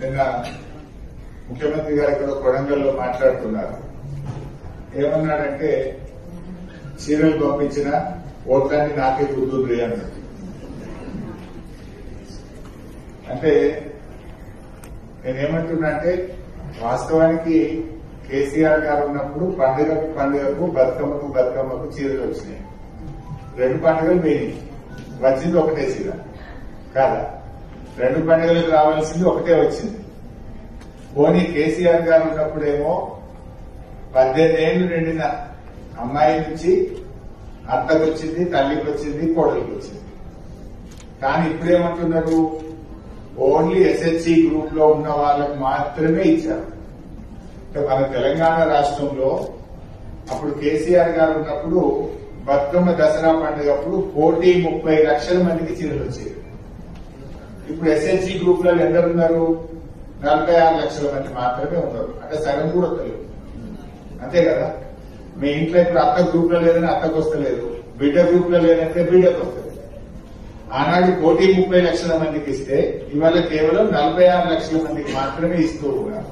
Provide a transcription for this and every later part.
నిన్న ముఖ్యమంత్రి గారు ఇక్కడ కొడంగల్లో మాట్లాడుతున్నారు. ఏమన్నాడంటే చీరలు పంపించిన ఓట్లన్నీ నాకే గుర్తుంది అన్నాడు. అంటే నేనేమంటున్నా అంటే వాస్తవానికి కేసీఆర్ గారు ఉన్నప్పుడు పండుగకు బతుకమ్మకు చీరలు వచ్చినాయి. 2 పండుగలు పోయినాయి, వచ్చింది ఒకటే చీర కాదా? 2 పండుగలకు రావాల్సింది ఒకటే వచ్చింది. పోనీ కేసీఆర్ గారు ఉన్నప్పుడేమో 18 ఏళ్లు నిండిన అమ్మాయి నుంచి అత్తకు వచ్చింది, తల్లికి వచ్చింది, కోడలికి వచ్చింది. కానీ ఇప్పుడేమంటున్నారు, ఓన్లీ ఎస్హెచ్సి గ్రూప్ లో ఉన్న వాళ్ళకు మాత్రమే ఇచ్చారు. మన తెలంగాణ రాష్ట్రంలో అప్పుడు కేసీఆర్ గారు ఉన్నప్పుడు బతుకమ్మ దసరా పండుగప్పుడు 1,30 లక్షల మందికి చీరలు వచ్చాయి. ఇప్పుడు ఎస్హెచ్సి గ్రూప్ లలో ఎందరున్నారు? 46 లక్షల మంది మాత్రమే ఉన్నారు. అంటే సగం కూడా వస్తలేదు. అంతే కదా? మీ ఇంట్లో ఇప్పుడు అత్త గ్రూప్ లో లేదని అత్తకు వస్తలేదు, బిడ్డ గ్రూప్ లో లేదంటే బిడ్డకు వస్తలేదు. ఆనాడు 1,30 లక్షల మందికి ఇస్తే ఇవాళ కేవలం 46 లక్షల మందికి మాత్రమే ఇస్తూ ఉన్నారు.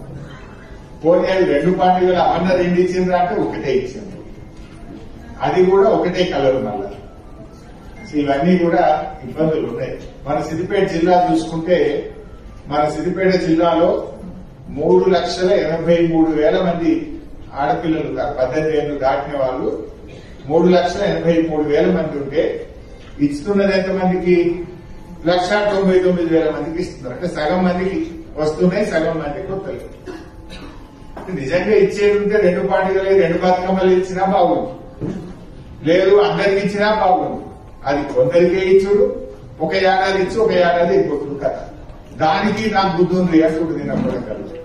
పోనీ అది 2 పండుగలు అన్న 2 ఇచ్చిండ్రా అంటే ఒకటే ఇచ్చింది, అది కూడా ఒకటే కలర్. మళ్ళా ఇవన్నీ కూడా ఇబ్బందులు ఉన్నాయి. మన సిద్దిపేట జిల్లా చూసుకుంటే, మన సిద్దిపేట జిల్లాలో 3,83,000 మంది ఆడపిల్లలు 18 ఏళ్లు దాటిన వాళ్ళు 3,83,000 మంది ఉంటే ఇస్తున్నది ఎంతమందికి? 1,99,000 మందికి ఇస్తున్నారు. అంటే సగం మందికి వస్తున్నాయి, సగం మందికి వస్తలేదు. నిజంగా ఇచ్చేది ఉంటే 2 పండుగలు 2 బతుకమ్మలు ఇచ్చినా బాగుంది, లేదు అందరికి ఇచ్చినా బాగుంది. అది కొందరికే ఇచ్చుడు, ఒక ఏడాది ఇచ్చి ఒక ఏడాది అయిపోతుంది కదా. దానికి నాకు బుద్ధి ఉంది అంటుడు తిన్నప్పుడు కలిసి.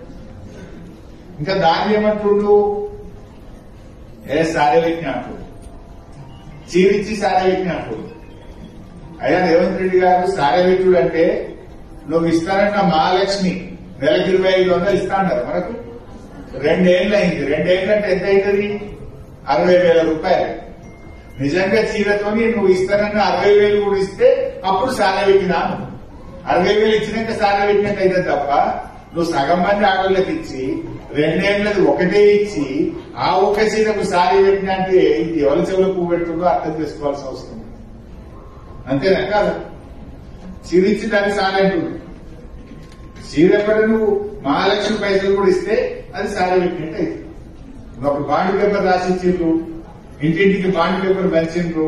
ఇంకా దాన్ని ఏమంటుండు, సారే పెట్టిన అంటుడు, చీరిచ్చి సారే పెట్టిన అంటుడు. అయ్యా రేవంత్ రెడ్డి గారు సారే పెట్టుడు అంటే నువ్వు ఇస్తానన్న మహాలక్ష్మి నెలకు 2,500 ఇస్తా అన్నారు. మనకు 2 ఏళ్ళు అయింది. 2 ఏళ్ళు అంటే ఎంత అవుతుంది? 60,000 రూపాయలు. నిజంగా చీరతోని నువ్వు ఇస్తానన్న 60,000 కూడా ఇస్తే అప్పుడు సారా పెట్టినాను. 60,000 ఇచ్చినాక సారా పెట్టినట్టు అయితే తప్ప నువ్వు సగం మంది ఆడోళ్ళకి ఇచ్చి 2 ఏళ్ళది ఒకటే ఇచ్చి ఆ ఒక్క చీరకు సారీ పెట్టినా అంటే ఇది ఎవరి చెవులో పువ్వు పెట్టుకుంటూ అర్థం చేసుకోవాల్సిన అవసరం. అంతేనా కాదు? చీరిచ్చి దాన్ని సారీ అంటుంది. చీరెప్పటి నువ్వు మహాలక్ష్మి పైసలు కూడా ఇస్తే అది సారీ పెట్టినట్టు అయితే. ఒక బాండ్ పేపర్ రాసిచ్చిండ్రు, ఇంటింటికి బాండ్ పేపర్ పంచిండ్రు,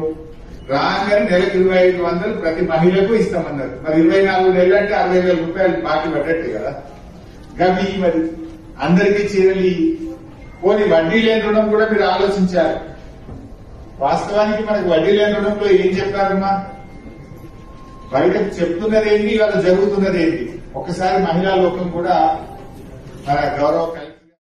రాగానే నెలకు 2,500 ప్రతి మహిళకు ఇస్తామన్నారు. మరి 24 నెలలు అంటే 60,000 రూపాయలు బాకీ పడ్డట్టు కదా. గవి మరి అందరికీ చీరలు పోనీ వడ్డీ లేని రుణం కూడా మీరు ఆలోచించారు. వాస్తవానికి మనకు వడ్డీ లేని రుణంలో ఏం చెప్పారమ్మా? బయటకు చెప్తున్నదేంటి, ఇవాళ జరుగుతున్నదేంటి? ఒకసారి మహిళా లోకం కూడా మన గౌరవ